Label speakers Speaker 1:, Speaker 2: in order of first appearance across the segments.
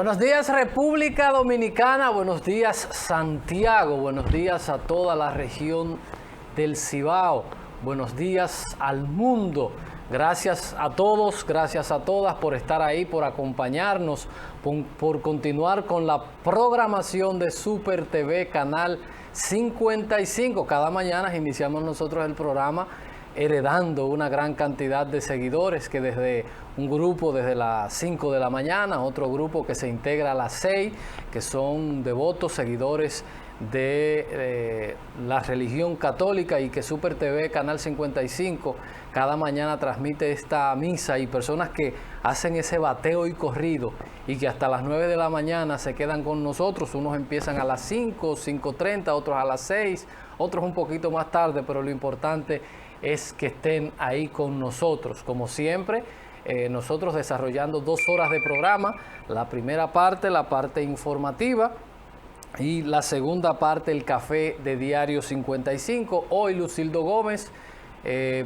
Speaker 1: Buenos días República Dominicana, buenos días Santiago, buenos días a toda la región del Cibao, buenos días al mundo. Gracias a todos, gracias a todas por estar ahí, por acompañarnos, por continuar con la programación de Super TV Canal 55. Cada mañana iniciamos nosotros el programa heredando una gran cantidad de seguidores que desde un grupo desde las 5 de la mañana, otro grupo que se integra a las 6, que son devotos, seguidores de la religión católica y que Super TV Canal 55 cada mañana transmite esta misa y personas que hacen ese bateo y corrido y que hasta las 9 de la mañana se quedan con nosotros. Unos empiezan a las 5, 5:30, otros a las 6, otros un poquito más tarde, pero lo importante es que estén ahí con nosotros. Como siempre, nosotros desarrollando 2 horas de programa, la primera parte, la parte informativa, y la segunda parte, el café de Diario 55. Hoy Lucildo Gómez,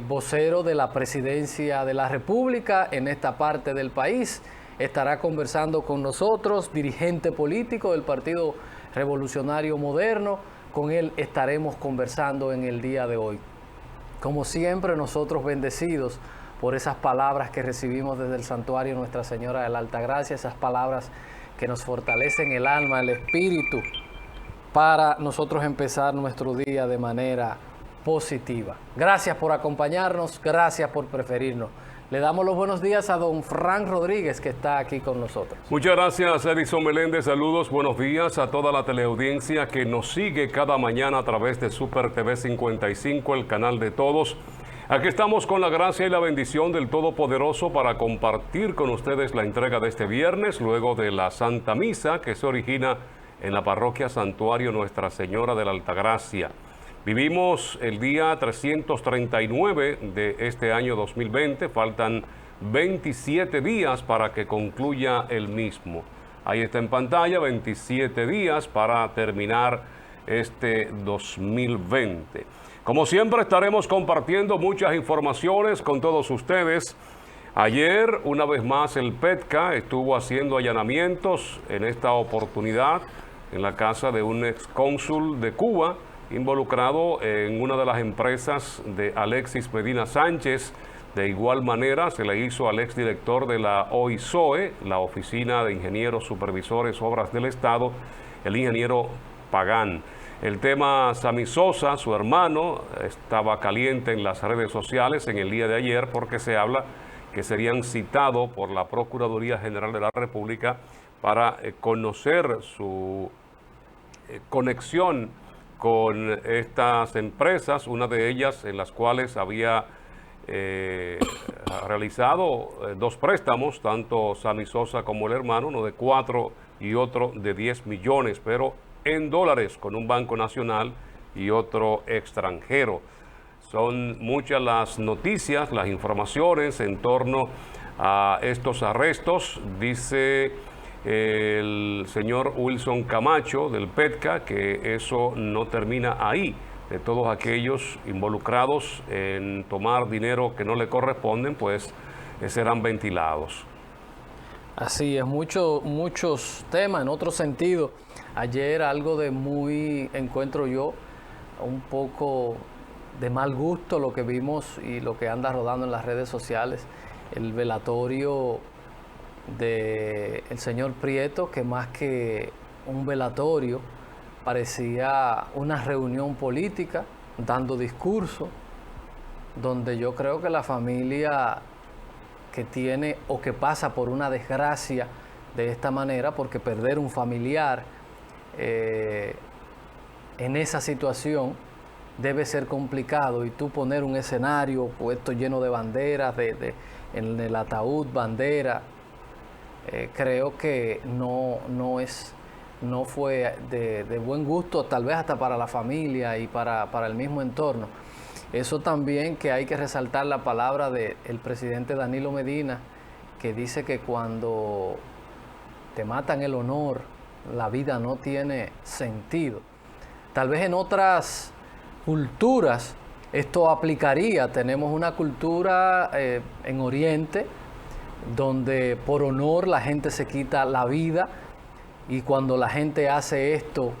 Speaker 1: vocero de la Presidencia de la República en esta parte del país, estará conversando con nosotros, dirigente político del Partido Revolucionario Moderno. Con él estaremos conversando en el día de hoy. Como siempre, nosotros bendecidos por esas palabras que recibimos desde el santuario Nuestra Señora de la Altagracia, esas palabras que nos fortalecen el alma, el espíritu, para nosotros empezar nuestro día de manera positiva. Gracias por acompañarnos, gracias por preferirnos. Le damos los buenos días a don Frank Rodríguez, que está aquí con nosotros.
Speaker 2: Muchas gracias, Edison Meléndez. Saludos, buenos días a toda la teleaudiencia que nos sigue cada mañana a través de Super TV 55, el canal de todos. Aquí estamos con la gracia y la bendición del Todopoderoso para compartir con ustedes la entrega de este viernes, luego de la Santa Misa que se origina en la parroquia Santuario Nuestra Señora de la Altagracia. Vivimos el día 339 de este año 2020, faltan 27 días para que concluya el mismo. Ahí está en pantalla, 27 días para terminar este 2020. Como siempre estaremos compartiendo muchas informaciones con todos ustedes. Ayer, una vez más, el PETCA estuvo haciendo allanamientos en esta oportunidad en la casa de un excónsul de Cuba, involucrado en una de las empresas de Alexis Medina Sánchez. De igual manera se le hizo al exdirector de la OISOE, la Oficina de Ingenieros Supervisores Obras del Estado, el ingeniero Pagán. El tema Sammy Sosa, su hermano, estaba caliente en las redes sociales en el día de ayer porque se habla que serían citados por la Procuraduría General de la República para conocer su conexión con estas empresas, una de ellas en las cuales había realizado 2 préstamos, tanto Sammy Sosa como el hermano, uno de 4 y otro de 10 millones, pero en dólares, con un banco nacional y otro extranjero. Son muchas las noticias, las informaciones en torno a estos arrestos. Dice el señor Wilson Camacho del PETCA que eso no termina ahí, de todos aquellos involucrados en tomar dinero que no le corresponden, pues serán ventilados.
Speaker 1: Así es, muchos temas. En otro sentido, ayer algo de muy, encuentro yo, un poco de mal gusto lo que vimos y lo que anda rodando en las redes sociales, el velatorio del señor Prieto, que más que un velatorio parecía una reunión política, dando discurso, donde yo creo que la familia que tiene o que pasa por una desgracia de esta manera, porque perder un familiar en esa situación debe ser complicado, y tú poner un escenario puesto lleno de banderas, en el ataúd bandera, creo que no fue de buen gusto, tal vez hasta para la familia y para el mismo entorno. Eso también, que hay que resaltar la palabra del presidente Danilo Medina, que dice que cuando te matan el honor, la vida no tiene sentido. Tal vez en otras culturas esto aplicaría. Tenemos una cultura en Oriente donde por honor la gente se quita la vida y cuando la gente hace esto,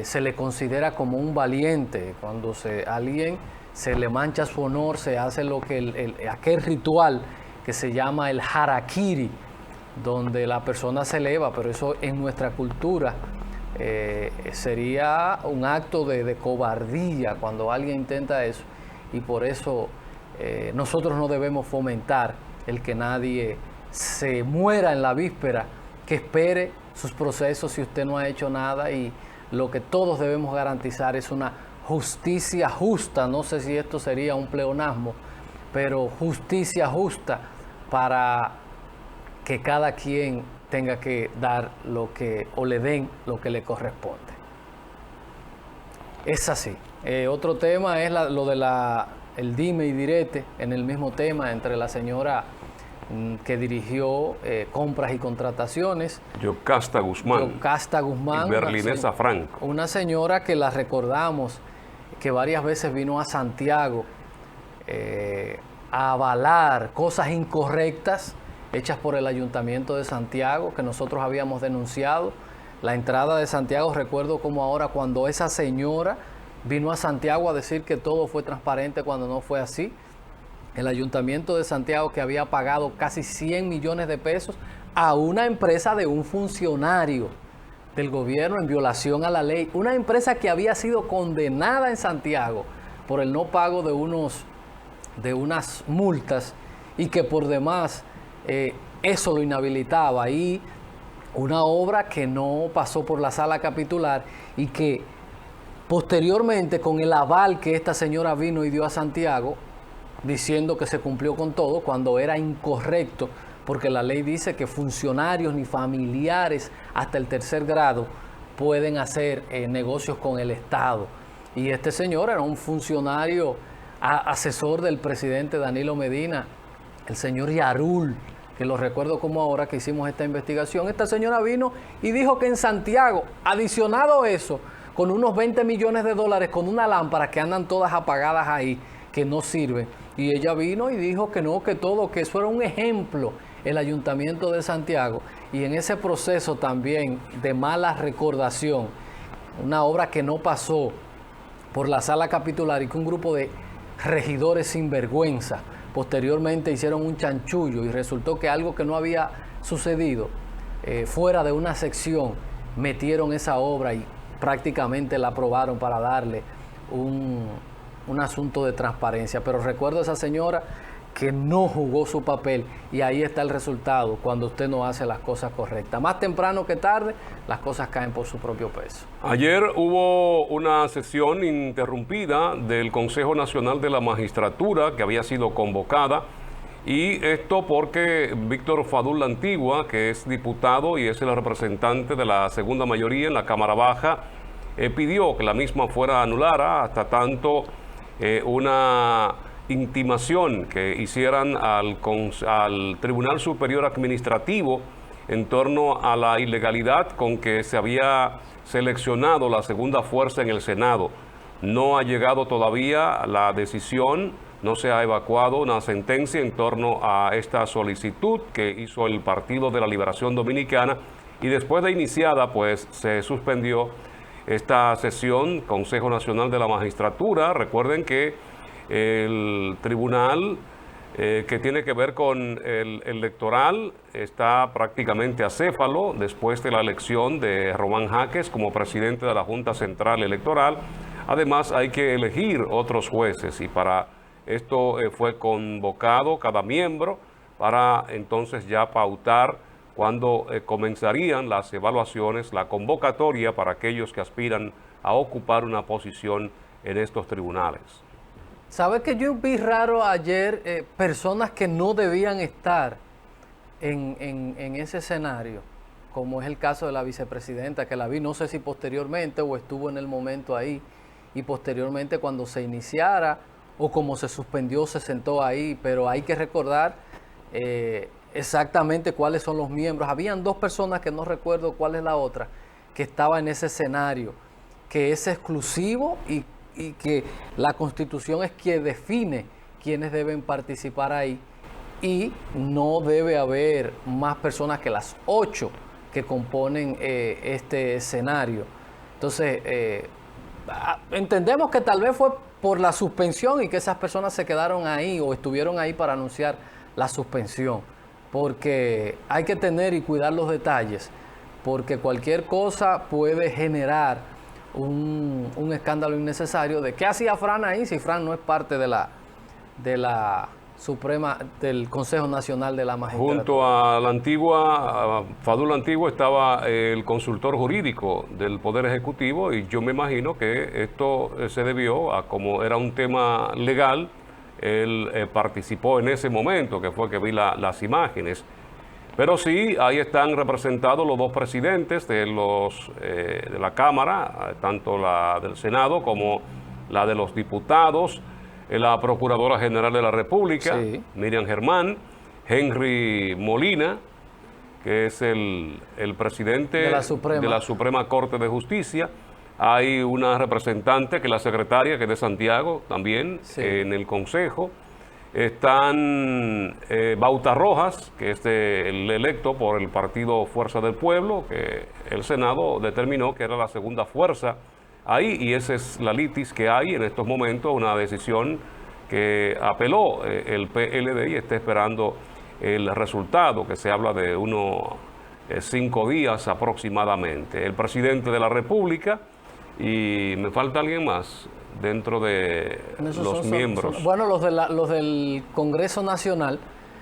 Speaker 1: se le considera como un valiente. Cuando alguien se le mancha su honor, se hace lo que aquel ritual que se llama el harakiri, donde la persona se eleva, pero eso en nuestra cultura sería un acto de cobardía cuando alguien intenta eso, y por eso nosotros no debemos fomentar el que nadie se muera en la víspera, que espere sus procesos si usted no ha hecho nada, y lo que todos debemos garantizar es una justicia justa. No sé si esto sería un pleonasmo, pero justicia justa para que cada quien tenga que dar o le den lo que le corresponde. Es así. Otro tema es lo de el dime y direte en el mismo tema entre la señora que dirigió compras y contrataciones,
Speaker 2: Yocasta Guzmán,
Speaker 1: y
Speaker 2: Berlinesa Franco.
Speaker 1: Una señora que la recordamos que varias veces vino a Santiago a avalar cosas incorrectas hechas por el Ayuntamiento de Santiago, que nosotros habíamos denunciado. La entrada de Santiago, recuerdo como ahora, cuando esa señora vino a Santiago a decir que todo fue transparente cuando no fue así. El Ayuntamiento de Santiago, que había pagado casi 100 millones de pesos a una empresa de un funcionario del gobierno en violación a la ley. Una empresa que había sido condenada en Santiago por el no pago de unas multas, y que por demás eso lo inhabilitaba. Y una obra que no pasó por la sala capitular, y que posteriormente, con el aval que esta señora vino y dio a Santiago, diciendo que se cumplió con todo, cuando era incorrecto, porque la ley dice que funcionarios ni familiares hasta el 3er grado pueden hacer negocios con el Estado. Y este señor era un funcionario asesor del presidente Danilo Medina, el señor Yarul, que lo recuerdo como ahora que hicimos esta investigación. Esta señora vino y dijo que en Santiago, adicionado eso, con unos 20 millones de dólares, con una lámpara que andan todas apagadas ahí, que no sirven. Y ella vino y dijo que no, que todo, que eso era un ejemplo, el Ayuntamiento de Santiago. Y en ese proceso también de mala recordación, una obra que no pasó por la sala capitular, y que un grupo de regidores sinvergüenza posteriormente hicieron un chanchullo, y resultó que algo que no había sucedido, fuera de una sección, metieron esa obra y prácticamente la aprobaron para darle un asunto de transparencia. Pero recuerdo a esa señora que no jugó su papel, y ahí está el resultado cuando usted no hace las cosas correctas. Más temprano que tarde, las cosas caen por su propio peso.
Speaker 2: Ayer hubo una sesión interrumpida del Consejo Nacional de la Magistratura, que había sido convocada, y esto porque Víctor Fadul La Antigua, que es diputado y es el representante de la segunda mayoría en la Cámara Baja, pidió que la misma fuera anulada hasta tanto una intimación que hicieran al Tribunal Superior Administrativo en torno a la ilegalidad con que se había seleccionado la segunda fuerza en el Senado. No ha llegado todavía la decisión, no se ha evacuado una sentencia en torno a esta solicitud que hizo el Partido de la Liberación Dominicana, y después de iniciada, pues se suspendió esta sesión, Consejo Nacional de la Magistratura. Recuerden que el tribunal que tiene que ver con el electoral está prácticamente acéfalo después de la elección de Román Jaques como presidente de la Junta Central Electoral. Además, hay que elegir otros jueces, y para esto fue convocado cada miembro para entonces ya pautar cuándo comenzarían las evaluaciones, la convocatoria para aquellos que aspiran a ocupar una posición en estos tribunales.
Speaker 1: ¿Sabes que yo vi raro ayer personas que no debían estar en ese escenario? Como es el caso de la vicepresidenta, que la vi, no sé si posteriormente o estuvo en el momento ahí, y posteriormente cuando se iniciara o como se suspendió se sentó ahí, pero hay que recordar exactamente cuáles son los miembros. Habían 2 personas, que no recuerdo cuál es la otra, que estaba en ese escenario, que es exclusivo, y que la Constitución es quien define quiénes deben participar ahí, y no debe haber más personas que las 8 que componen este escenario. Entonces, entendemos que tal vez fue por la suspensión y que esas personas se quedaron ahí o estuvieron ahí para anunciar la suspensión, porque hay que tener y cuidar los detalles, porque cualquier cosa puede generar un escándalo innecesario de qué hacía Fran ahí si Fran no es parte de la Suprema, del Consejo Nacional de la Magistratura.
Speaker 2: Junto a la antigua, a Fadul Antigua, estaba el consultor jurídico del Poder Ejecutivo, y yo me imagino que esto se debió a como era un tema legal, él participó en ese momento, que fue que vi las imágenes. Pero sí, ahí están representados los dos presidentes de la Cámara, tanto la del Senado como la de los diputados, la Procuradora General de la República, sí, Miriam Germán, Henry Molina, que es el presidente de la Suprema Corte de Justicia. Hay una representante que es la secretaria, que es de Santiago también, sí, en el Consejo. Están Bauta Rojas, que es el electo por el partido Fuerza del Pueblo, que el Senado determinó que era la segunda fuerza ahí, y esa es la litis que hay en estos momentos, una decisión que apeló el PLD y está esperando el resultado, que se habla de unos 5 días aproximadamente. El presidente de la República, y me falta alguien más dentro de los miembros.
Speaker 1: Bueno, los del Congreso Nacional,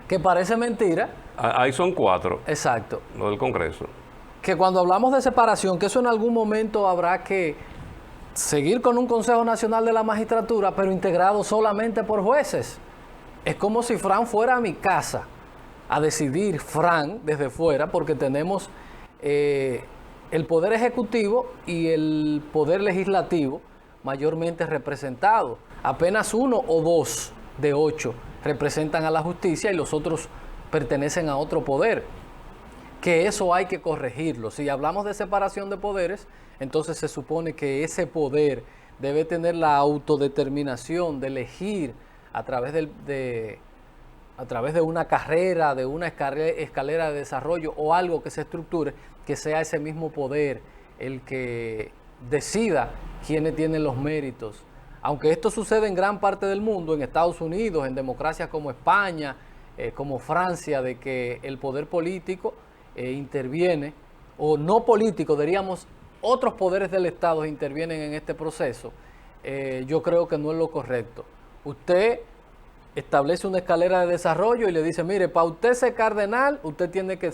Speaker 1: que parece mentira.
Speaker 2: Ahí son 4.
Speaker 1: Exacto.
Speaker 2: Los del Congreso.
Speaker 1: Que cuando hablamos de separación, que eso en algún momento habrá que seguir con un Consejo Nacional de la Magistratura, pero integrado solamente por jueces. Es como si Fran fuera a mi casa a decidir, Fran, desde fuera, porque tenemos el Poder Ejecutivo y el Poder Legislativo mayormente representados. Apenas 1 o 2 de 8 representan a la justicia y los otros pertenecen a otro poder. Que eso hay que corregirlo. Si hablamos de separación de poderes, entonces se supone que ese poder debe tener la autodeterminación de elegir a través de una carrera, de una escalera de desarrollo o algo que se estructure, que sea ese mismo poder el que decida quiénes tienen los méritos. Aunque esto sucede en gran parte del mundo, en Estados Unidos, en democracias como España, como Francia, de que el poder político interviene, o no político, diríamos, otros poderes del Estado intervienen en este proceso, yo creo que no es lo correcto. Usted establece una escalera de desarrollo y le dice, mire, para usted ser cardenal, usted tiene que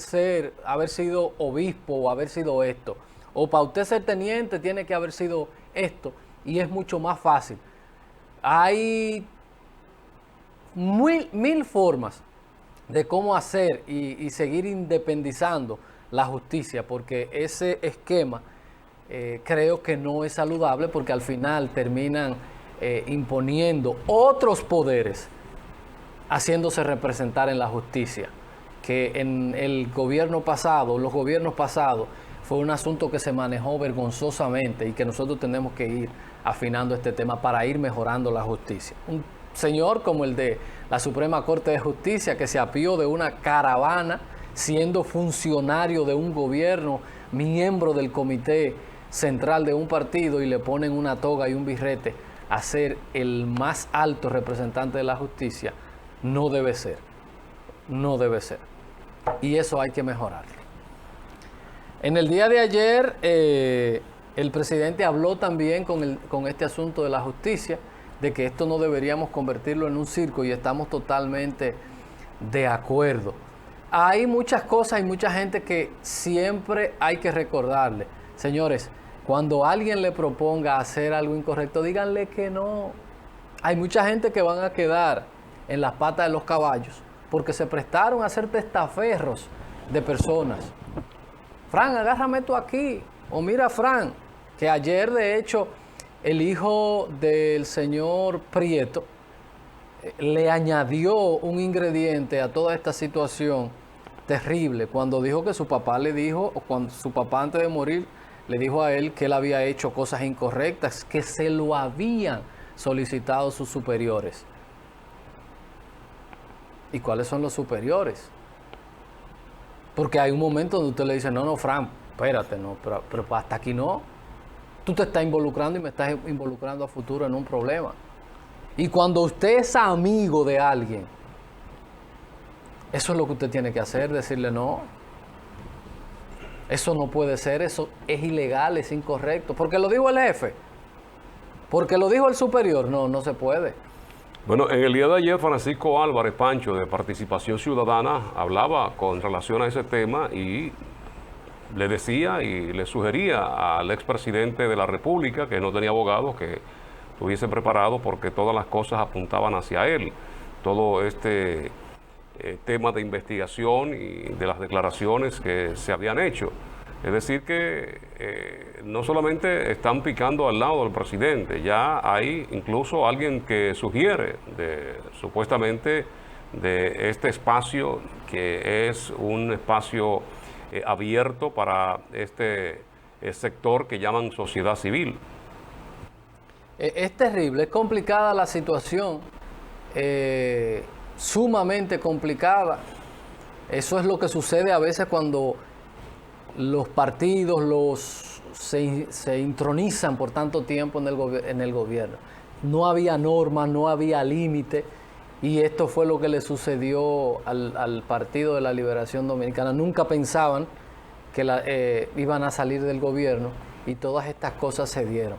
Speaker 1: haber sido obispo o haber sido esto. O para usted ser teniente, tiene que haber sido esto. Y es mucho más fácil. Hay mil formas de cómo hacer y seguir independizando la justicia, porque ese esquema creo que no es saludable, porque al final terminan imponiendo otros poderes haciéndose representar en la justicia, que en el gobierno pasado, los gobiernos pasados, fue un asunto que se manejó vergonzosamente y que nosotros tenemos que ir afinando este tema para ir mejorando la justicia. Un señor como el de la Suprema Corte de Justicia, que se apió de una caravana siendo funcionario de un gobierno, miembro del comité central de un partido, y le ponen una toga y un birrete a ser el más alto representante de la justicia, no debe ser. No debe ser. Y eso hay que mejorarlo. En el día de ayer, el presidente habló también con este asunto de la justicia, de que esto no deberíamos convertirlo en un circo, y estamos totalmente de acuerdo. Hay muchas cosas y mucha gente que siempre hay que recordarle. Señores, cuando alguien le proponga hacer algo incorrecto, díganle que no. Hay mucha gente que van a quedar en las patas de los caballos porque se prestaron a hacer testaferros de personas. Fran, agárrame tú aquí. O mira, Fran, que ayer de hecho el hijo del señor Prieto le añadió un ingrediente a toda esta situación terrible cuando dijo que su papá le dijo, o cuando su papá antes de morir le dijo a él que él había hecho cosas incorrectas, que se lo habían solicitado sus superiores. ¿Y cuáles son los superiores? Porque hay un momento donde usted le dice, no, Fran, espérate, no, pero hasta aquí no. Tú te estás involucrando y me estás involucrando a futuro en un problema. Y cuando usted es amigo de alguien, eso es lo que usted tiene que hacer, decirle no. Eso no puede ser, eso es ilegal, es incorrecto. Porque lo dijo el jefe, porque lo dijo el superior, no se puede.
Speaker 2: Bueno, en el día de ayer, Francisco Álvarez Pancho, de Participación Ciudadana, hablaba con relación a ese tema y le decía y le sugería al expresidente de la República, que no tenía abogados, que estuviese preparado porque todas las cosas apuntaban hacia él. Todo este tema de investigación y de las declaraciones que se habían hecho. Es decir que no solamente están picando al lado del presidente, ya hay incluso alguien que sugiere supuestamente de este espacio que es un espacio abierto para este sector que llaman sociedad civil.
Speaker 1: Es terrible, es complicada la situación, sumamente complicada. Eso es lo que sucede a veces cuando los partidos se intronizan por tanto tiempo en el gobierno. No había normas, no había límite, y esto fue lo que le sucedió al Partido de la Liberación Dominicana. Nunca pensaban que iban a salir del gobierno y todas estas cosas se dieron.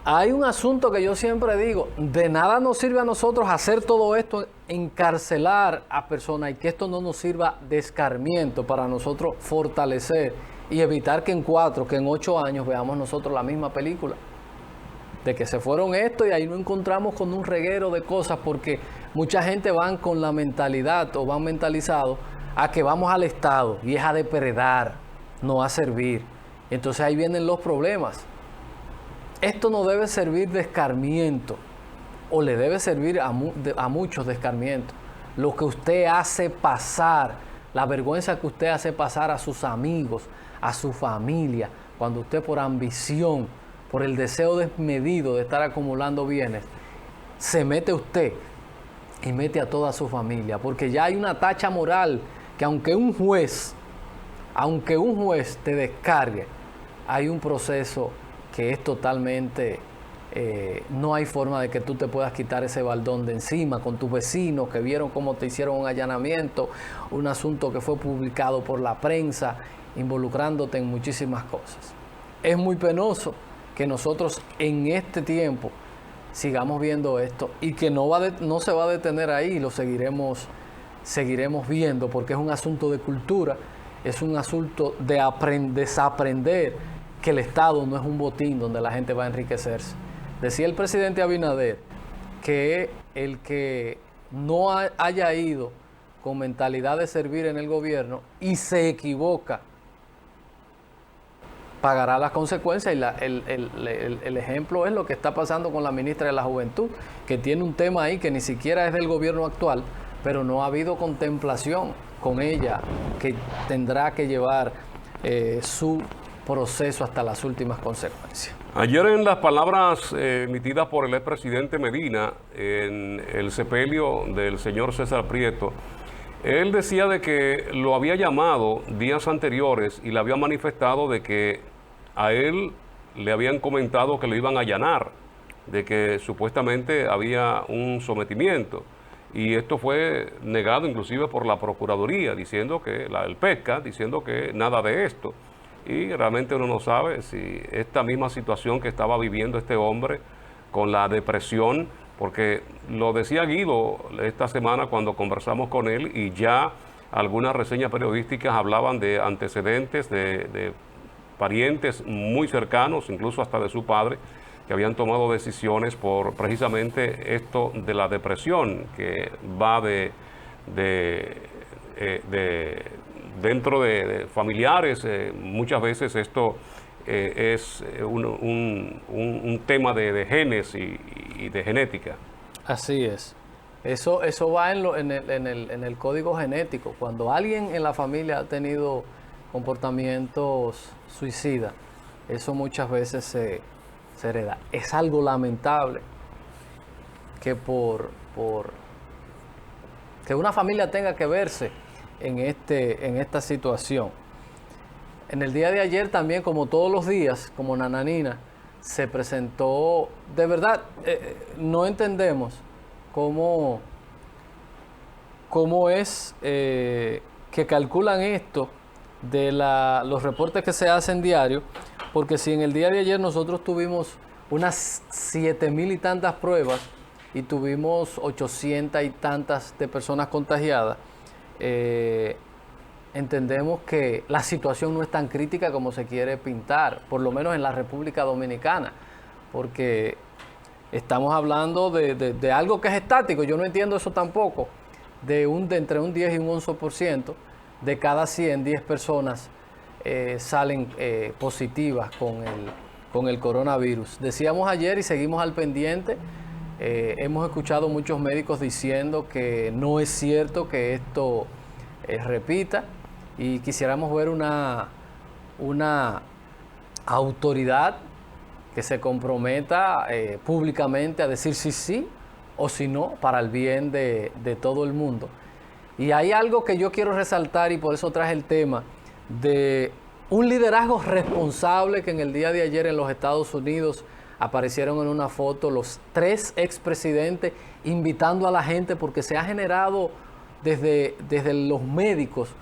Speaker 1: Hay un asunto que yo siempre digo, de nada nos sirve a nosotros hacer todo esto, encarcelar a personas, y que esto no nos sirva de escarmiento para nosotros fortalecer y evitar que en 4, que en 8 años veamos nosotros la misma película. De que se fueron esto y ahí nos encontramos con un reguero de cosas, porque mucha gente van con la mentalidad o van mentalizados a que vamos al Estado y es a depredar, no a servir. Entonces ahí vienen los problemas. Esto no debe servir de escarmiento, o le debe servir a muchos de escarmiento. Lo que usted hace pasar, la vergüenza que usted hace pasar a sus amigos, a su familia, cuando usted por ambición, por el deseo desmedido de estar acumulando bienes, se mete usted y mete a toda su familia, porque ya hay una tacha moral que aunque un juez te descargue, hay un proceso que es totalmente, no hay forma de que tú te puedas quitar ese baldón de encima con tus vecinos que vieron cómo te hicieron un allanamiento, un asunto que fue publicado por la prensa, involucrándote en muchísimas cosas. Es muy penoso que nosotros en este tiempo sigamos viendo esto y que no se va a detener ahí, lo seguiremos viendo, porque es un asunto de cultura, es un asunto de desaprender que el Estado no es un botín donde la gente va a enriquecerse. Decía el presidente Abinader que el que no haya ido con mentalidad de servir en el gobierno y se equivoca, pagará las consecuencias, y el ejemplo es lo que está pasando con la ministra de la Juventud, que tiene un tema ahí que ni siquiera es del gobierno actual, pero no ha habido contemplación con ella, que tendrá que llevar su proceso hasta las últimas consecuencias.
Speaker 2: Ayer, en las palabras emitidas por el expresidente Medina en el sepelio del señor César Prieto, él decía de que lo había llamado días anteriores y le había manifestado de que a él le habían comentado que lo iban a allanar, de que supuestamente había un sometimiento, y esto fue negado inclusive por la Procuraduría, diciendo que el PESCA, diciendo que nada de esto. Y realmente uno no sabe si esta misma situación que estaba viviendo este hombre con la depresión, porque lo decía Guido esta semana cuando conversamos con él, y ya algunas reseñas periodísticas hablaban de antecedentes de parientes muy cercanos, incluso hasta de su padre, que habían tomado decisiones por precisamente esto de la depresión, que va dentro de familiares. Muchas veces esto es un tema de genes y de genética.
Speaker 1: Así es. Eso va en el código genético. Cuando alguien en la familia ha tenido comportamientos suicidas, eso muchas veces se hereda. Es algo lamentable que que una familia tenga que verse en esta situación. En el día de ayer también, como todos los días, como Nananina, se presentó, de verdad, no entendemos cómo es que calculan esto de los reportes que se hacen diario, porque si en el día de ayer nosotros tuvimos unas 7,000 y tantas pruebas y tuvimos 800 y tantas de personas contagiadas, entendemos que la situación no es tan crítica como se quiere pintar, por lo menos en la República Dominicana, porque estamos hablando de algo que es estático. Yo no entiendo eso tampoco, de entre un 10 y un 11% de cada 100, 10 personas salen positivas con el coronavirus. Decíamos ayer y seguimos al pendiente, hemos escuchado muchos médicos diciendo que no es cierto que esto repita, y quisiéramos ver una autoridad que se comprometa públicamente a decir sí o si no, para el bien de todo el mundo. Y hay algo que yo quiero resaltar, y por eso traje el tema de un liderazgo responsable que en el día de ayer en los Estados Unidos aparecieron en una foto los 3 expresidentes invitando a la gente, porque se ha generado desde los médicos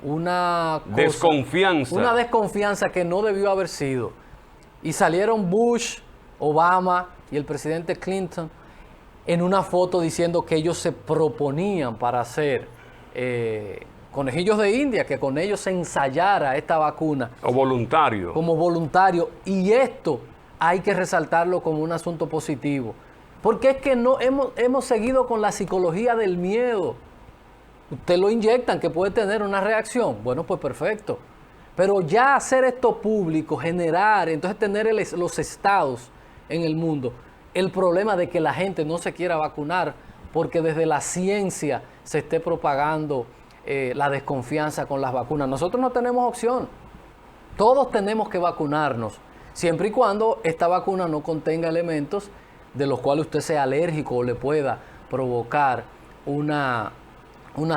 Speaker 1: una desconfianza que no debió haber sido. Y salieron Bush, Obama y el presidente Clinton en una foto diciendo que ellos se proponían para hacer conejillos de India, que con ellos se ensayara esta vacuna.
Speaker 2: O voluntario. Como
Speaker 1: voluntario. Y esto hay que resaltarlo como un asunto positivo. Porque es que no hemos seguido con la psicología del miedo. Usted lo inyectan, que puede tener una reacción. Bueno, pues perfecto. Pero ya hacer esto público, generar, entonces tener los estados en el mundo, el problema de que la gente no se quiera vacunar porque desde la ciencia se esté propagando la desconfianza con las vacunas. Nosotros no tenemos opción. Todos tenemos que vacunarnos, siempre y cuando esta vacuna no contenga elementos de los cuales usted sea alérgico o le pueda provocar una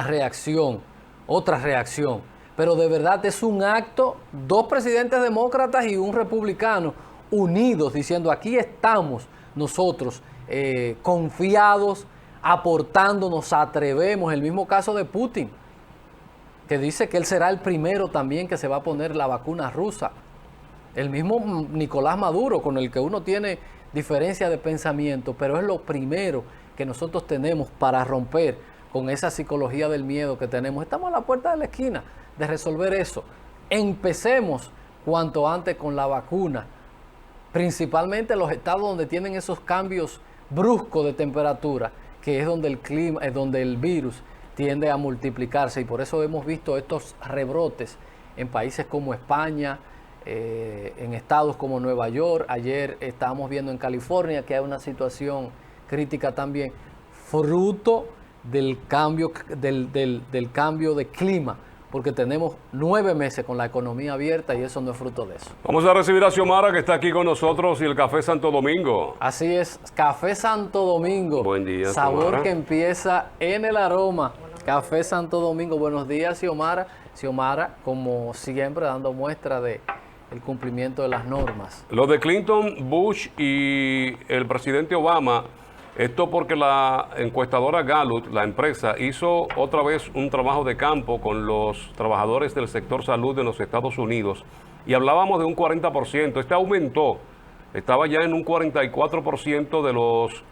Speaker 1: reacción, otra reacción. Pero de verdad es un acto, 2 presidentes demócratas y un republicano unidos diciendo aquí estamos nosotros confiados, aportando, nos atrevemos. El mismo caso de Putin, que dice que él será el primero también que se va a poner la vacuna rusa. El mismo Nicolás Maduro, con el que uno tiene diferencia de pensamiento, pero es lo primero que nosotros tenemos para romper con esa psicología del miedo que tenemos. Estamos a la puerta de la esquina de resolver eso. Empecemos cuanto antes con la vacuna, principalmente en los estados donde tienen esos cambios bruscos de temperatura, que es donde el clima, es donde el virus tiende a multiplicarse, y por eso hemos visto estos rebrotes en países como España, en estados como Nueva York. Ayer estábamos viendo en California que hay una situación crítica también, fruto del cambio de clima, porque tenemos 9 meses con la economía abierta y eso no es fruto de eso.
Speaker 2: Vamos a recibir a Xiomara, que está aquí con nosotros, y el Café Santo Domingo.
Speaker 1: Así es, Café Santo Domingo.
Speaker 2: Buen día,
Speaker 1: sabor
Speaker 2: Xiomara,
Speaker 1: que empieza en el aroma. Café Santo Domingo. Buenos días, Xiomara. Xiomara, como siempre, dando muestra de el cumplimiento de las normas.
Speaker 2: Lo de Clinton, Bush y el presidente Obama, esto porque la encuestadora Gallup, la empresa, hizo otra vez un trabajo de campo con los trabajadores del sector salud de los Estados Unidos, y hablábamos de un 40%. Este aumentó, estaba ya en un 44% de los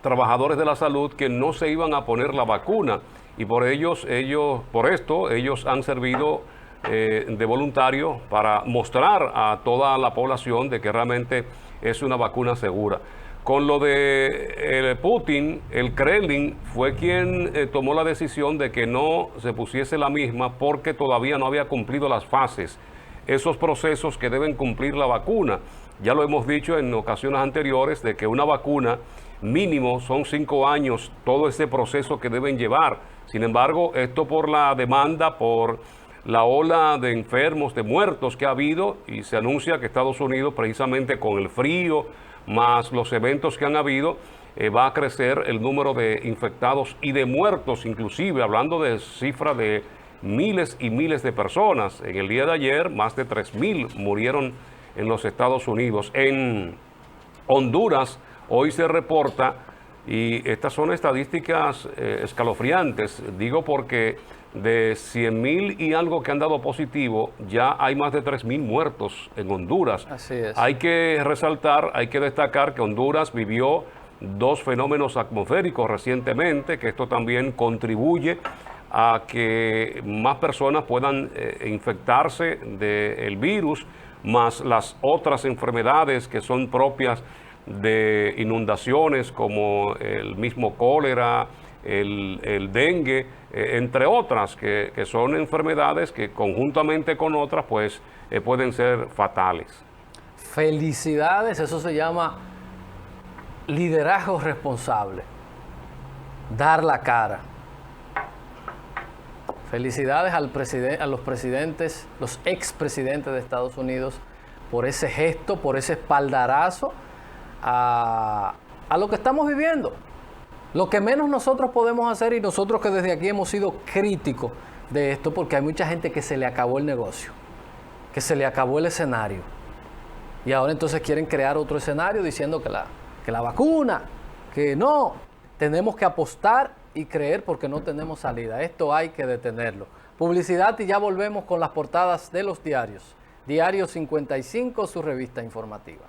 Speaker 2: trabajadores de la salud que no se iban a poner la vacuna, y por esto ellos han servido de voluntario para mostrar a toda la población de que realmente es una vacuna segura. Con lo de Putin, el Kremlin fue quien tomó la decisión de que no se pusiese la misma porque todavía no había cumplido las fases, esos procesos que deben cumplir la vacuna. Ya lo hemos dicho en ocasiones anteriores, de que una vacuna mínimo son 5 años, todo ese proceso que deben llevar. Sin embargo, esto por la demanda, por la ola de enfermos, de muertos que ha habido, y se anuncia que Estados Unidos, precisamente con el frío, más los eventos que han habido, va a crecer el número de infectados y de muertos, inclusive hablando de cifras de miles y miles de personas. En el día de ayer, más de 3,000 murieron en los Estados Unidos. En Honduras, hoy se reporta, y estas son estadísticas escalofriantes, digo porque de 100,000 y algo que han dado positivo, ya hay más de 3,000 muertos en Honduras.
Speaker 1: Así es.
Speaker 2: Hay que resaltar, hay que destacar que Honduras vivió 2 fenómenos atmosféricos recientemente, que esto también contribuye a que más personas puedan infectarse del virus, más las otras enfermedades que son propias de inundaciones como el mismo cólera, el dengue, entre otras, que son enfermedades que conjuntamente con otras pues pueden ser fatales.
Speaker 1: Felicidades, eso se llama liderazgo responsable, dar la cara. Felicidades a los presidentes, los expresidentes de Estados Unidos por ese gesto, por ese espaldarazo a lo que estamos viviendo. Lo que menos nosotros podemos hacer, y nosotros que desde aquí hemos sido críticos de esto, porque hay mucha gente que se le acabó el negocio, que se le acabó el escenario. Y ahora entonces quieren crear otro escenario diciendo que la vacuna, que no, tenemos que apostar y creer porque no tenemos salida. Esto hay que detenerlo. Publicidad y ya volvemos con las portadas de los diarios. Diario 55, su revista informativa.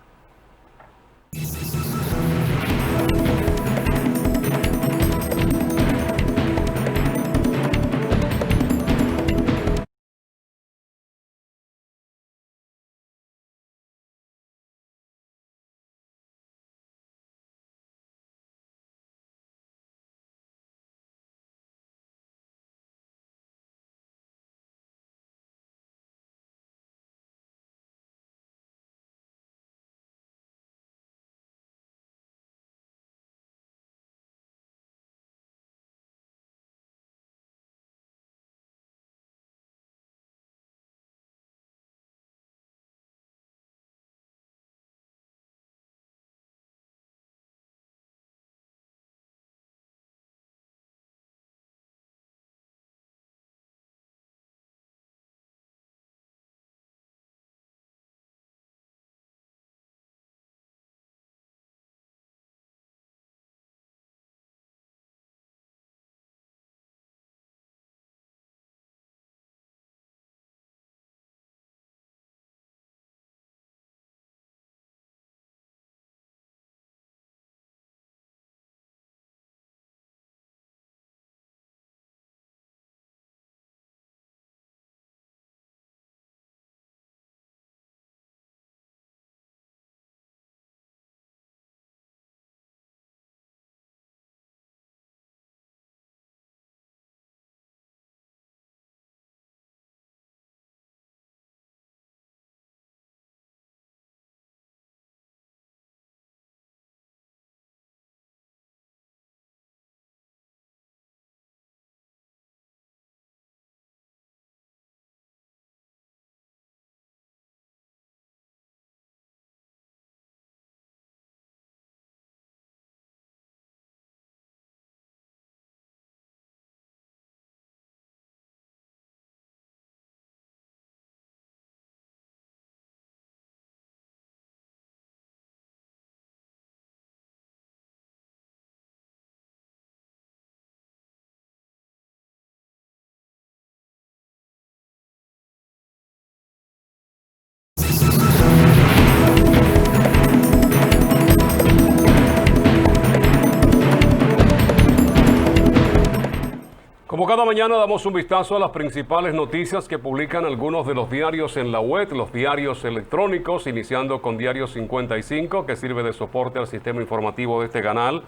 Speaker 2: Como cada mañana damos un vistazo a las principales noticias que publican algunos de los diarios en la web, los diarios electrónicos, iniciando con Diario 55, que sirve de soporte al sistema informativo de este canal.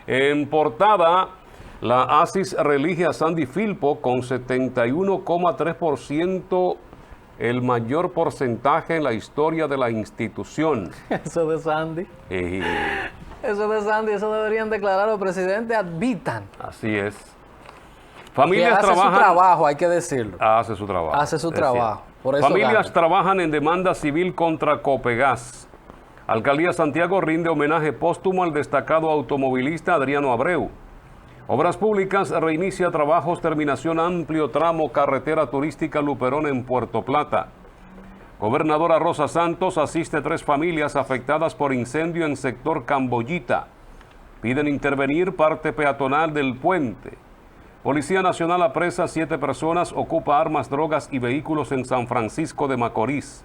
Speaker 2: En portada, la ASIS reelige a Sandy Philpo con 71,3%, el mayor porcentaje en la historia de la institución.
Speaker 1: Eso de Sandy. Eso de Sandy, eso deberían declararlo, presidente admitan.
Speaker 2: Así es. Familias
Speaker 1: hace
Speaker 2: trabajan,
Speaker 1: su trabajo, hay que decirlo.
Speaker 2: Hace su trabajo.
Speaker 1: Hace su trabajo. Por eso
Speaker 2: Familias trabajan en demanda civil contra Copegas. Alcaldía Santiago rinde homenaje póstumo al destacado automovilista Adriano Abreu. Obras Públicas reinicia trabajos, terminación amplio tramo carretera turística Luperón en Puerto Plata. Gobernadora Rosa Santos asiste a 3 familias afectadas por incendio en sector Camboyita. Piden intervenir parte peatonal del puente. Policía Nacional apresa 7 personas, ocupa armas, drogas y vehículos en San Francisco de Macorís.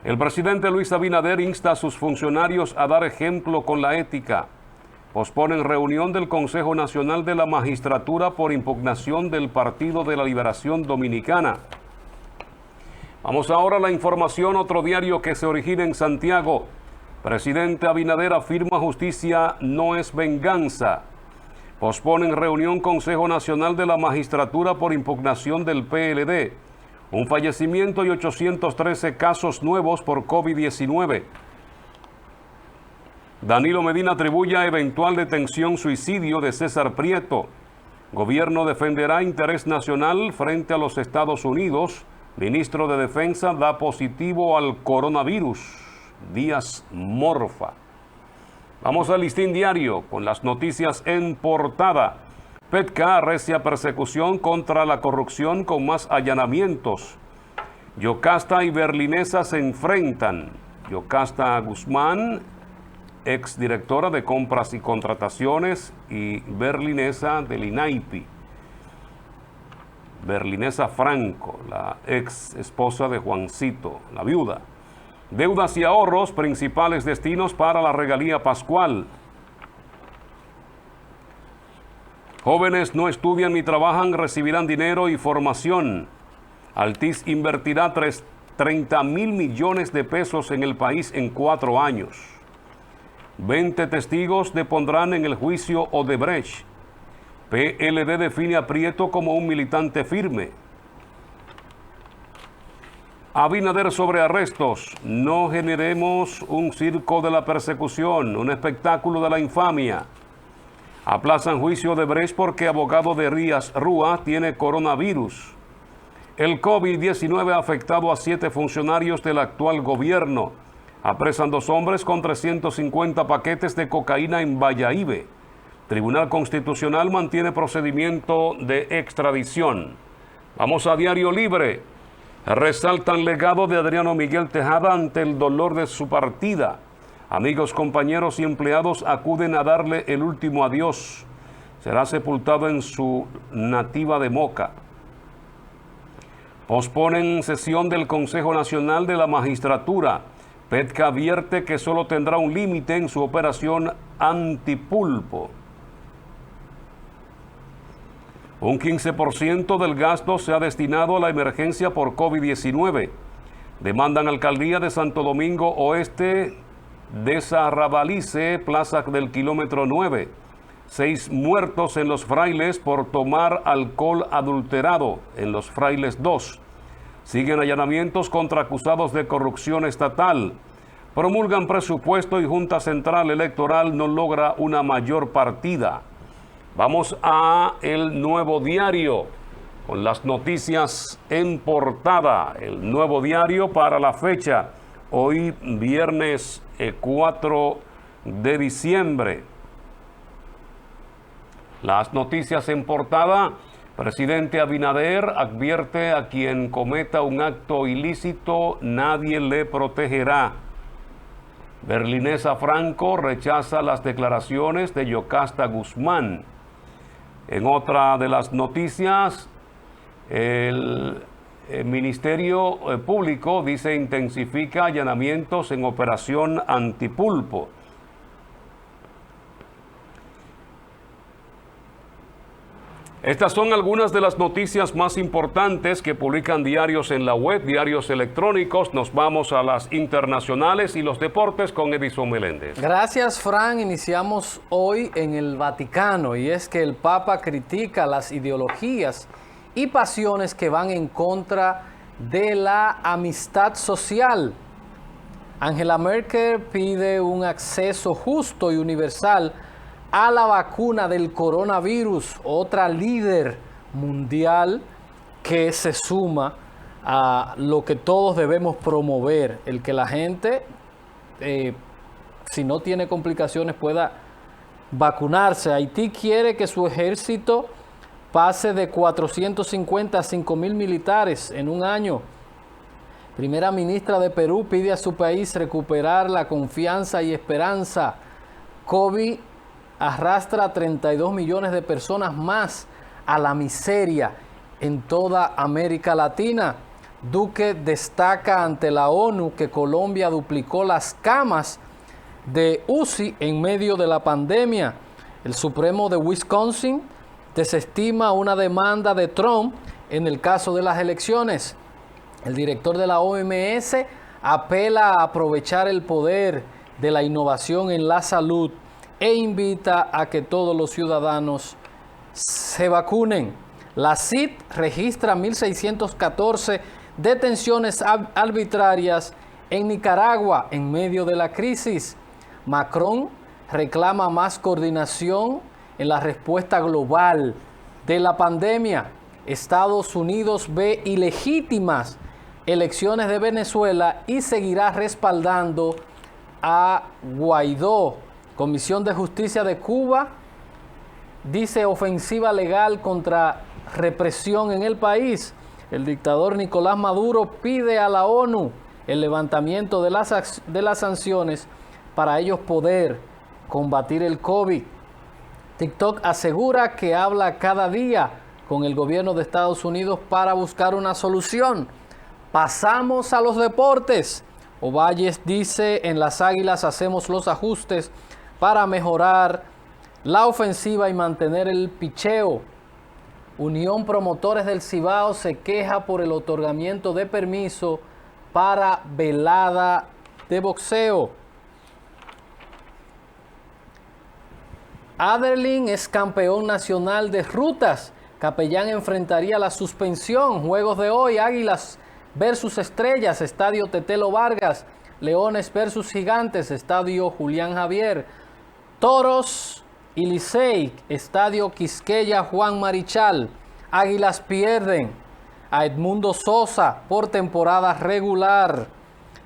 Speaker 2: El presidente Luis Abinader insta a sus funcionarios a dar ejemplo con la ética. Posponen reunión del Consejo Nacional de la Magistratura por impugnación del Partido de la Liberación Dominicana. Vamos ahora a la información, otro diario que se origina en Santiago. Presidente Abinader afirma justicia no es venganza. Posponen reunión Consejo Nacional de la Magistratura por impugnación del PLD. Un fallecimiento y 813 casos nuevos por COVID-19. Danilo Medina atribuye a eventual detención suicidio de César Prieto. Gobierno defenderá interés nacional frente a los Estados Unidos. Ministro de Defensa da positivo al coronavirus. Díaz morfa. Vamos al Listín Diario con las noticias en portada. PETCA arrecia persecución contra la corrupción con más allanamientos. Yocasta y Berlinesa se enfrentan. Yocasta Guzmán, exdirectora de compras y contrataciones, y Berlinesa del INAIPI. Berlinesa Franco, la ex esposa de Juancito, la viuda. Deudas y ahorros, principales destinos para la regalía pascual. Jóvenes no estudian ni trabajan, recibirán dinero y formación. Altiz invertirá 30.000 millones de pesos en el país en 4 años. 20 testigos depondrán en el juicio Odebrecht. PLD define a Prieto como un militante firme. Abinader sobre arrestos. No generemos un circo de la persecución, un espectáculo de la infamia. Aplazan juicio de Odebrecht porque abogado de Rías Rúa tiene coronavirus. El COVID-19 ha afectado a 7 funcionarios del actual gobierno. Apresan 2 hombres con 350 paquetes de cocaína en Bayahíbe. Tribunal Constitucional mantiene procedimiento de extradición. Vamos a Diario Libre. Resaltan legado de Adriano Miguel Tejada ante el dolor de su partida. Amigos, compañeros y empleados acuden a darle el último adiós. Será sepultado en su nativa de Moca. Posponen sesión del Consejo Nacional de la Magistratura. PETCA advierte que solo tendrá un límite en su operación antipulpo. Un 15% del gasto se ha destinado a la emergencia por COVID-19. Demandan Alcaldía de Santo Domingo Oeste desarrabalice Plaza del Kilómetro 9. 6 muertos en Los Frailes por tomar alcohol adulterado en Los Frailes 2. Siguen allanamientos contra acusados de corrupción estatal. Promulgan presupuesto y Junta Central Electoral no logra una mayor partida. Vamos a El Nuevo Diario con las noticias en portada. El Nuevo Diario para la fecha, hoy viernes 4 de diciembre. Las noticias en portada. Presidente Abinader advierte a quien cometa un acto ilícito, nadie le protegerá. Berlinesa Franco rechaza las declaraciones de Yocasta Guzmán. En otra de las noticias, el Ministerio Público dice intensifica allanamientos en operación antipulpo. Estas son algunas de las noticias más importantes que publican diarios en la web, diarios electrónicos. Nos vamos a las internacionales y los deportes con Edison Meléndez.
Speaker 1: Gracias, Fran. Iniciamos hoy en el Vaticano y es que el Papa critica las ideologías y pasiones que van en contra de la amistad social. Angela Merkel pide un acceso justo y universal a la vacuna del coronavirus, otra líder mundial que se suma a lo que todos debemos promover, el que la gente, si no tiene complicaciones, pueda vacunarse. Haití quiere que su ejército pase de 450 a 5,000 militares en un año. Primera ministra de Perú pide a su país recuperar la confianza y esperanza. COVID arrastra a 32 millones de personas más a la miseria en toda América Latina. Duque destaca ante la ONU que Colombia duplicó las camas de UCI en medio de la pandemia. El Supremo de Wisconsin desestima una demanda de Trump en el caso de las elecciones. El director de la OMS apela a aprovechar el poder de la innovación en la salud e invita a que todos los ciudadanos se vacunen. La CID registra 1.614 detenciones arbitrarias en Nicaragua en medio de la crisis. Macron reclama más coordinación en la respuesta global de la pandemia. Estados Unidos ve ilegítimas elecciones de Venezuela y seguirá respaldando a Guaidó. Comisión de Justicia de Cuba dice ofensiva legal contra represión en el país. El dictador Nicolás Maduro pide a la ONU el levantamiento de las sanciones para ellos poder combatir el COVID. TikTok asegura que habla cada día con el gobierno de Estados Unidos para buscar una solución. Pasamos a los deportes. Ovalles dice, en las Águilas hacemos los ajustes para mejorar la ofensiva y mantener el picheo. Unión Promotores del Cibao se queja por el otorgamiento de permiso para velada de boxeo. Aderlin es campeón nacional de rutas. Capellán enfrentaría la suspensión. Juegos de hoy: Águilas versus Estrellas, Estadio Tetelo Vargas. Leones versus Gigantes, Estadio Julián Javier. Toros y Licey, Estadio Quisqueya Juan Marichal. Águilas pierden a Edmundo Sosa por temporada regular.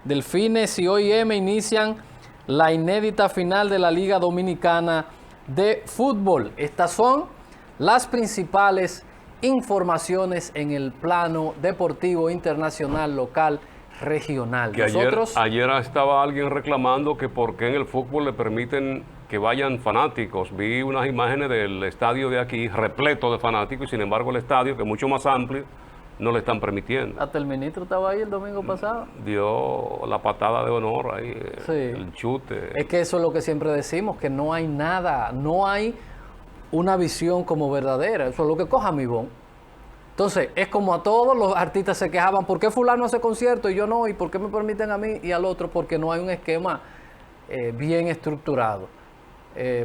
Speaker 1: Delfines y OIM inician la inédita final de la Liga Dominicana de Fútbol. Estas son las principales informaciones en el plano deportivo internacional, local, regional.
Speaker 2: Que ayer estaba alguien reclamando que por qué en el fútbol le permiten que vayan fanáticos. Vi unas imágenes del estadio de aquí repleto de fanáticos y sin embargo el estadio, que es mucho más amplio, no le están permitiendo.
Speaker 1: Hasta el ministro estaba ahí el domingo pasado.
Speaker 2: Dio la patada de honor ahí,
Speaker 1: sí.
Speaker 2: El chute.
Speaker 1: Es que eso es lo que siempre decimos, que no hay nada, no hay una visión como verdadera. Eso es lo que coja mi bon. Entonces, es como a todos los artistas se quejaban, ¿por qué fulano hace concierto y yo no? ¿Y por qué me permiten a mí y al otro? Porque no hay un esquema bien estructurado.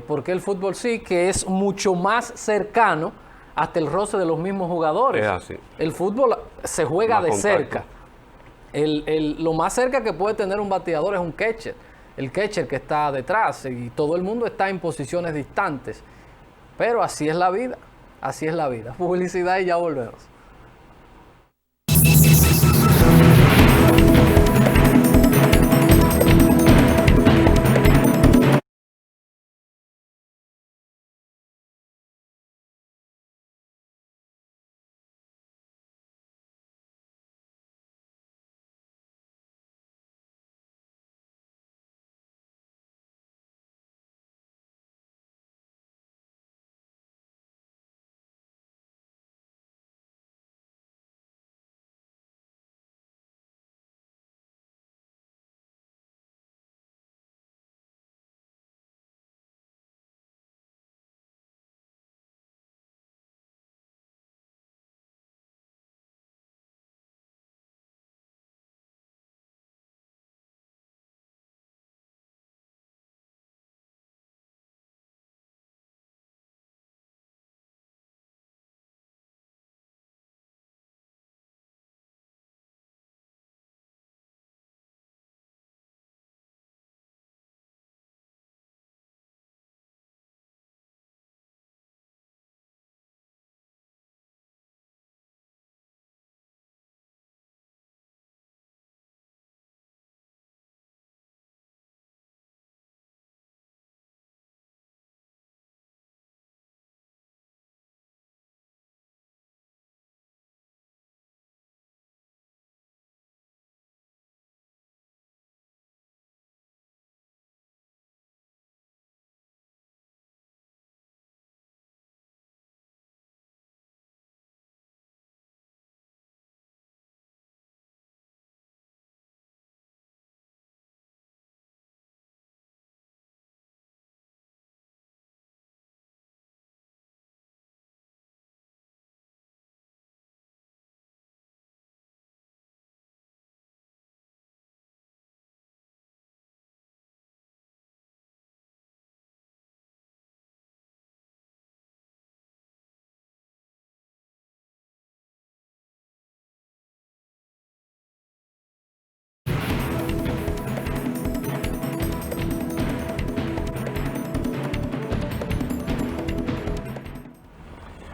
Speaker 1: Porque el fútbol sí, que es mucho más cercano hasta el roce de los mismos jugadores.
Speaker 2: Es así.
Speaker 1: El fútbol se juega más de cerca. Lo más cerca que puede tener un bateador es un catcher. El catcher que está detrás y todo el mundo está en posiciones distantes. Pero así es la vida. Así es la vida. Publicidad y ya volvemos.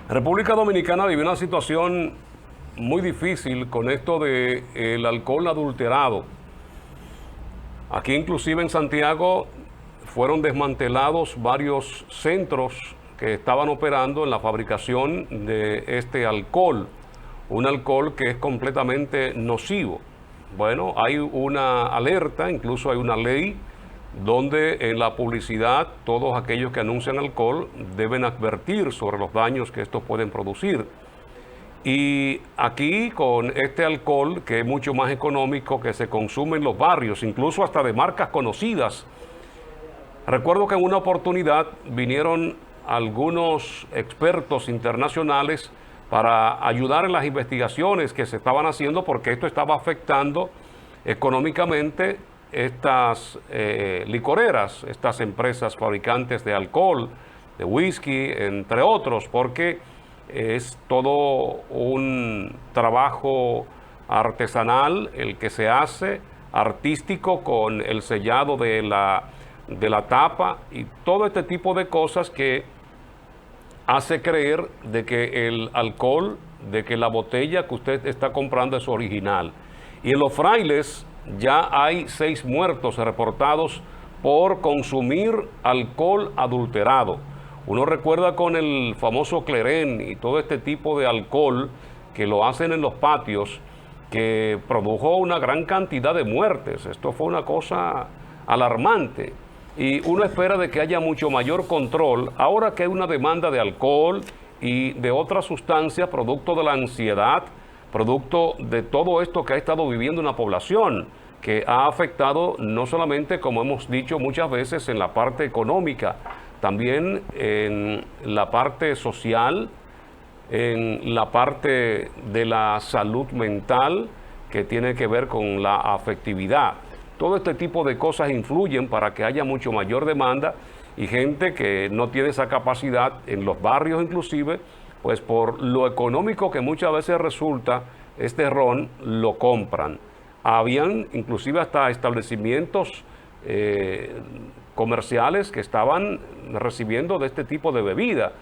Speaker 2: República Dominicana vive una situación muy difícil con esto de el alcohol adulterado. Aquí inclusive en Santiago fueron desmantelados varios centros que estaban operando en la fabricación de este alcohol, un alcohol que es completamente nocivo. Bueno, hay una alerta, incluso hay una ley donde en la publicidad todos aquellos que anuncian alcohol deben advertir sobre los daños que estos pueden producir. Y aquí con este alcohol, que es mucho más económico, que se consume en los barrios, incluso hasta de marcas conocidas. Recuerdo que en una oportunidad vinieron algunos expertos internacionales para ayudar en las investigaciones que se estaban haciendo, porque esto estaba afectando económicamente estas licoreras, estas empresas fabricantes de alcohol, de whisky, entre otros, porque es todo un trabajo artesanal el que se hace, artístico, con el sellado de la tapa y todo este tipo de cosas que hace creer de que el alcohol, de que la botella que usted está comprando es original. Y en Los Frailes ya hay 6 muertos reportados por consumir alcohol adulterado. Uno recuerda con el famoso Clerén y todo este tipo de alcohol que lo hacen en los patios, que produjo una gran cantidad de muertes. Esto fue una cosa alarmante. Y uno espera de que haya mucho mayor control ahora que hay una demanda de alcohol y de otras sustancias producto de la ansiedad, producto de todo esto que ha estado viviendo una población, que ha afectado no solamente, como hemos dicho muchas veces, en la parte económica, también en la parte social, en la parte de la salud mental, que tiene que ver con la afectividad. Todo este tipo de cosas influyen para que haya mucho mayor demanda y gente que no tiene esa capacidad en los barrios inclusive, pues por lo económico que muchas veces resulta este ron, lo compran. Habían inclusive hasta establecimientos comerciales que estaban recibiendo de este tipo de bebida.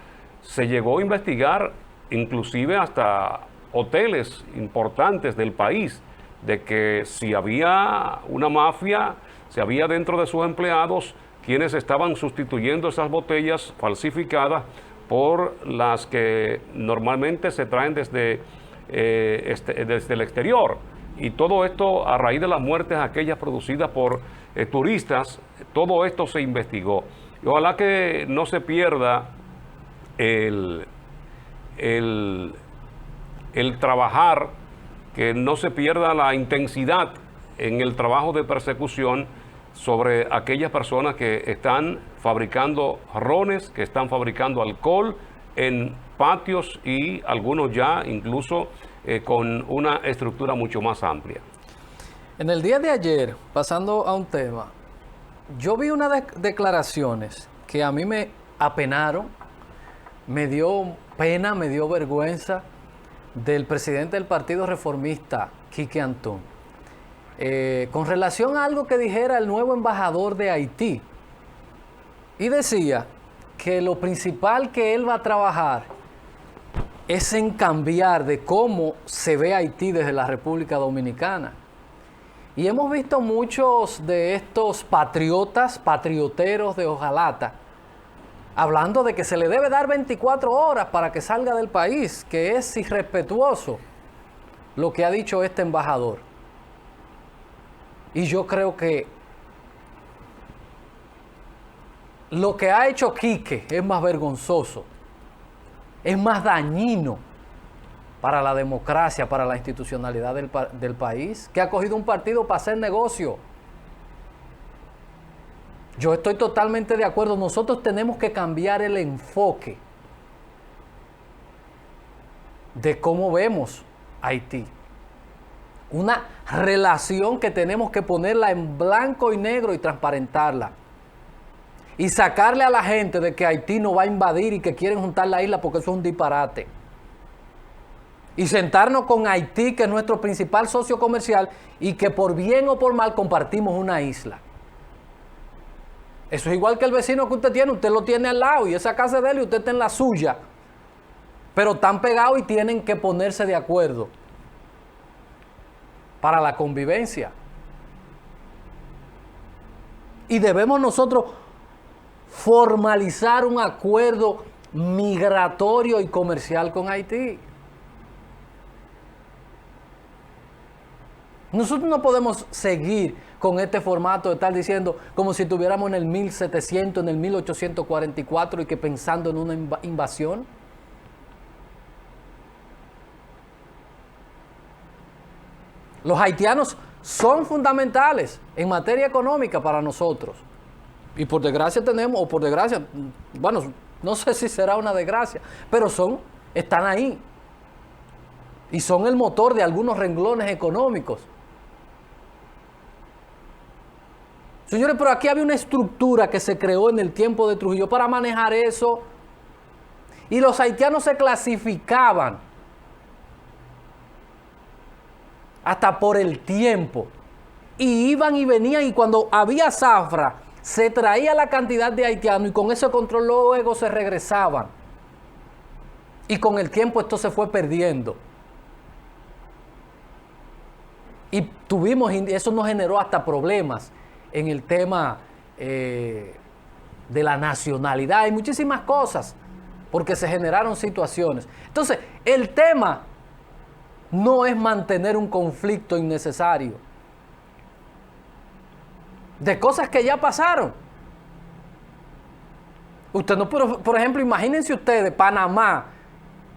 Speaker 2: Se llegó a investigar inclusive hasta hoteles importantes del país, de que si había una mafia, si había dentro de sus empleados quienes estaban sustituyendo esas botellas falsificadas por las que normalmente se traen desde el exterior. Y todo esto a raíz de las muertes aquellas producidas por turistas, todo esto se investigó. Y ojalá que no se pierda el trabajar, que no se pierda la intensidad en el trabajo de persecución sobre aquellas personas que están fabricando rones, que están fabricando alcohol en patios y algunos ya incluso con una estructura mucho más amplia.
Speaker 1: En el día de ayer, pasando a un tema, yo vi unas declaraciones que a mí me apenaron, me dio pena, me dio vergüenza, del presidente del Partido Reformista, Quique Antún, con relación a algo que dijera el nuevo embajador de Haití. Y decía que lo principal que él va a trabajar es en cambiar de cómo se ve Haití desde la República Dominicana. Y hemos visto muchos de estos patrioteros de hojalata, hablando de que se le debe dar 24 horas para que salga del país, que es irrespetuoso lo que ha dicho este embajador. Y yo creo que lo que ha hecho Quique es más vergonzoso, es más dañino para la democracia, para la institucionalidad del país, que ha cogido un partido para hacer negocio. Yo estoy totalmente de acuerdo. Nosotros tenemos que cambiar el enfoque de cómo vemos Haití. Una relación que tenemos que ponerla en blanco y negro y transparentarla. Y sacarle a la gente de que Haití no va a invadir y que quieren juntar la isla porque eso es un disparate. Y sentarnos con Haití, que es nuestro principal socio comercial y que por bien o por mal compartimos una isla. Eso es igual que el vecino que usted lo tiene al lado y esa casa es de él y usted está en la suya. pero están pegados y tienen que ponerse de acuerdo para la convivencia. Y debemos nosotros formalizar un acuerdo migratorio y comercial con Haití. Nosotros no podemos seguir con este formato de estar diciendo como si estuviéramos en el 1700, en el 1844 y que pensando en una invasión. Los haitianos son fundamentales en materia económica para nosotros. Y por desgracia tenemos, o por desgracia, bueno, no sé si será una desgracia, pero están ahí. Y son el motor de algunos renglones económicos. Señores, pero aquí había una estructura que se creó en el tiempo de Trujillo para manejar eso. Y los haitianos se clasificaban hasta por el tiempo. Y iban y venían, y cuando había zafra, se traía la cantidad de haitianos y con ese control luego se regresaban. Y con el tiempo esto se fue perdiendo. Y eso nos generó hasta problemas en el tema de la nacionalidad y muchísimas cosas, porque se generaron situaciones. Entonces, el tema no es mantener un conflicto innecesario de cosas que ya pasaron. Usted no, por ejemplo, imagínense ustedes Panamá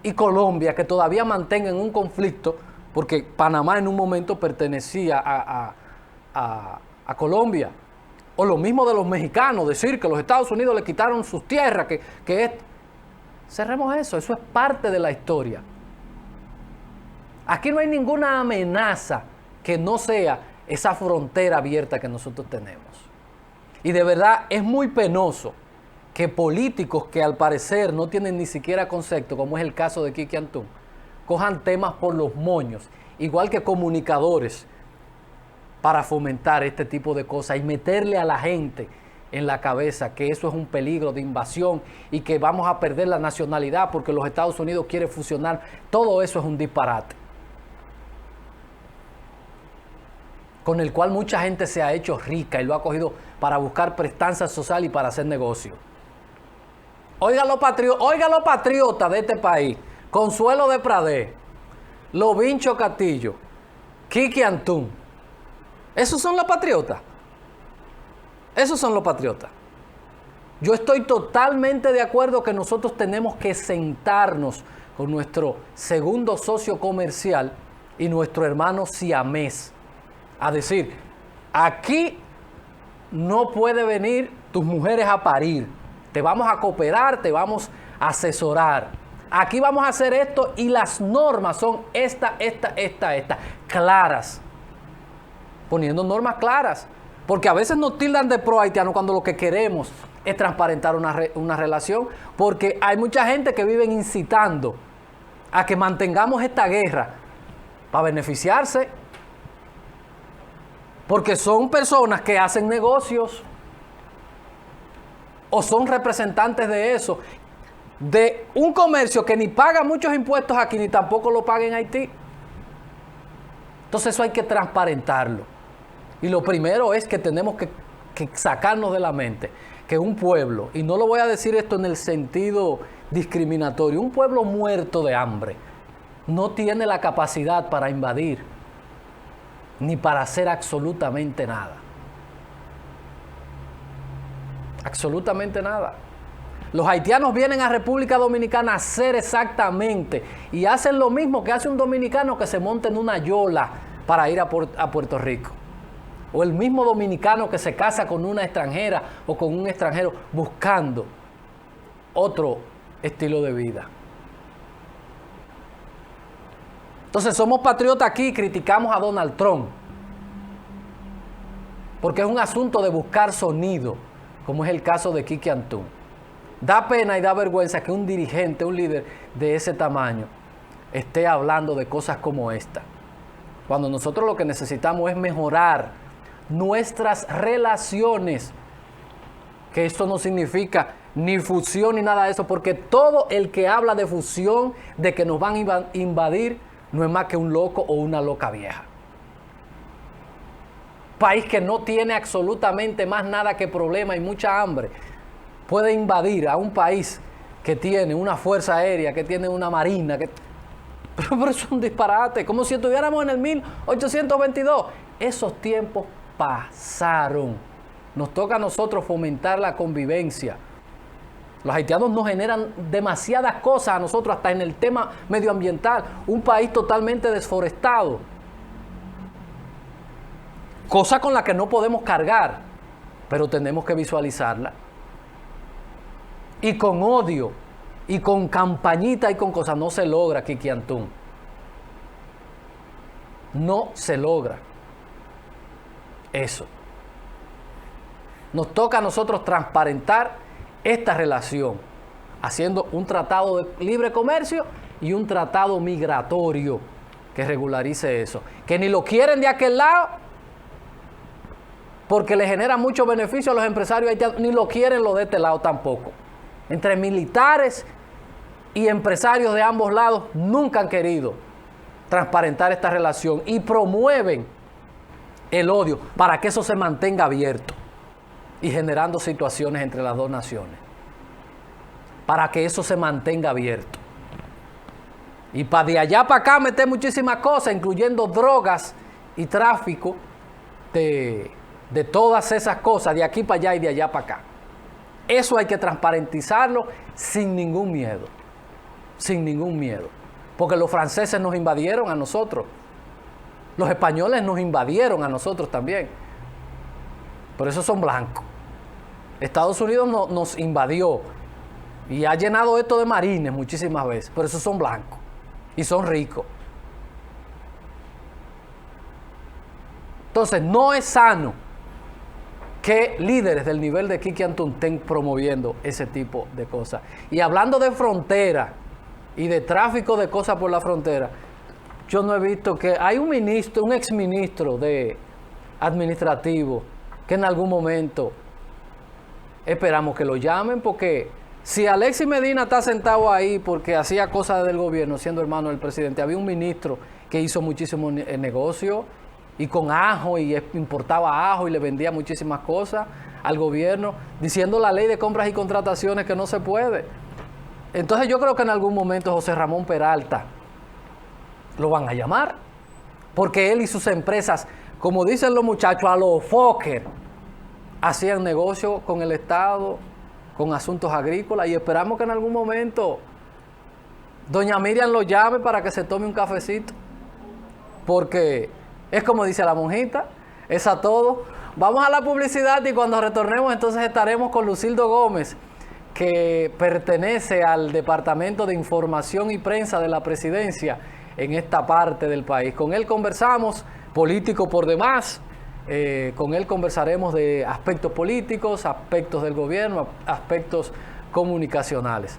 Speaker 1: y Colombia que todavía mantengan un conflicto, porque Panamá en un momento pertenecía a Colombia. O lo mismo de los mexicanos, decir que los Estados Unidos le quitaron sus tierras, cerremos eso es parte de la historia. Aquí no hay ninguna amenaza que no sea esa frontera abierta que nosotros tenemos. Y de verdad es muy penoso que políticos que al parecer no tienen ni siquiera concepto, como es el caso de Kiki Antún, cojan temas por los moños, igual que comunicadores, para fomentar este tipo de cosas y meterle a la gente en la cabeza que eso es un peligro de invasión y que vamos a perder la nacionalidad porque los Estados Unidos quieren fusionar. Todo eso es un disparate, con el cual mucha gente se ha hecho rica y lo ha cogido para buscar prestancia social y para hacer negocio. Oiga los patriotas de este país: Consuelo de Pradé, Lovincho Castillo, Kiki Antún. ¿Esos son los patriotas? Esos son los patriotas. Yo estoy totalmente de acuerdo que nosotros tenemos que sentarnos con nuestro segundo socio comercial y nuestro hermano siamés a decir: aquí no puede venir tus mujeres a parir, te vamos a cooperar, te vamos a asesorar, aquí vamos a hacer esto y las normas son esta, claras, poniendo normas claras, porque a veces nos tildan de pro haitiano cuando lo que queremos es transparentar una relación, porque hay mucha gente que vive incitando a que mantengamos esta guerra para beneficiarse, porque son personas que hacen negocios o son representantes de eso, de un comercio que ni paga muchos impuestos aquí ni tampoco lo paga en Haití. Entonces eso hay que transparentarlo. Y lo primero es que tenemos que sacarnos de la mente que un pueblo, y no lo voy a decir esto en el sentido discriminatorio, un pueblo muerto de hambre no tiene la capacidad para invadir ni para hacer absolutamente nada. Absolutamente nada. Los haitianos vienen a República Dominicana a hacer exactamente y hacen lo mismo que hace un dominicano que se monta en una yola para ir a Puerto Rico. O el mismo dominicano que se casa con una extranjera o con un extranjero buscando otro estilo de vida. Entonces somos patriotas aquí y criticamos a Donald Trump porque es un asunto de buscar sonido, como es el caso de Kiki Antún. Da pena y da vergüenza que un dirigente, un líder de ese tamaño esté hablando de cosas como esta, cuando nosotros lo que necesitamos es mejorar nuestras relaciones, que esto no significa ni fusión, ni nada de eso, porque todo el que habla de fusión, de que nos van a invadir, no es más que un loco o una loca vieja. País que no tiene absolutamente más nada que problema y mucha hambre, puede invadir a un país que tiene una fuerza aérea, que tiene una marina, pero eso es un disparate, como si estuviéramos en el 1822. Esos tiempos pasaron. Nos toca a nosotros fomentar la convivencia. Los haitianos nos generan demasiadas cosas a nosotros, hasta en el tema medioambiental. Un país totalmente desforestado. Cosa con la que no podemos cargar, pero tenemos que visualizarla. Y con odio, y con campañita y con cosas, no se logra, Kiki Antún. No se logra eso. Nos toca a nosotros transparentar esta relación, haciendo un tratado de libre comercio y un tratado migratorio que regularice eso. Que ni lo quieren de aquel lado, porque le genera mucho beneficio a los empresarios haitianos, ni lo quieren los de este lado tampoco. Entre militares y empresarios de ambos lados nunca han querido transparentar esta relación y promueven el odio para que eso se mantenga abierto y generando situaciones entre las dos naciones. Para que eso se mantenga abierto. Y para de allá para acá meter muchísimas cosas, incluyendo drogas y tráfico de todas esas cosas, de aquí para allá y de allá para acá. Eso hay que transparentizarlo sin ningún miedo. Sin ningún miedo. Porque los franceses nos invadieron a nosotros. Los españoles nos invadieron a nosotros también. Pero esos son blancos. Estados Unidos nos invadió y ha llenado esto de marines muchísimas veces. Pero esos son blancos y son ricos. Entonces no es sano que líderes del nivel de Kiki Antún estén promoviendo ese tipo de cosas. Y hablando de frontera y de tráfico de cosas por la frontera, yo no he visto que hay un ministro, un exministro de administrativo que en algún momento esperamos que lo llamen, porque si Alexis Medina está sentado ahí porque hacía cosas del gobierno siendo hermano del presidente, había un ministro que hizo muchísimo negocio y con ajo, y importaba ajo y le vendía muchísimas cosas al gobierno, diciendo la ley de compras y contrataciones que no se puede. Entonces yo creo que en algún momento José Ramón Peralta lo van a llamar, porque él y sus empresas, como dicen los muchachos, a los Fokker, hacían negocio con el Estado, con asuntos agrícolas, y esperamos que en algún momento doña Miriam lo llame para que se tome un cafecito, porque es como dice la monjita, es a todo. Vamos a la publicidad y cuando retornemos entonces estaremos con Lucildo Gómez, que pertenece al Departamento de Información y Prensa de la Presidencia en esta parte del país. Con él conversamos, político por demás, con él conversaremos de aspectos políticos, aspectos del gobierno, aspectos comunicacionales.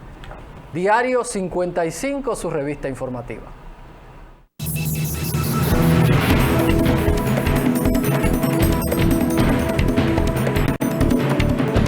Speaker 1: Diario 55, su revista informativa.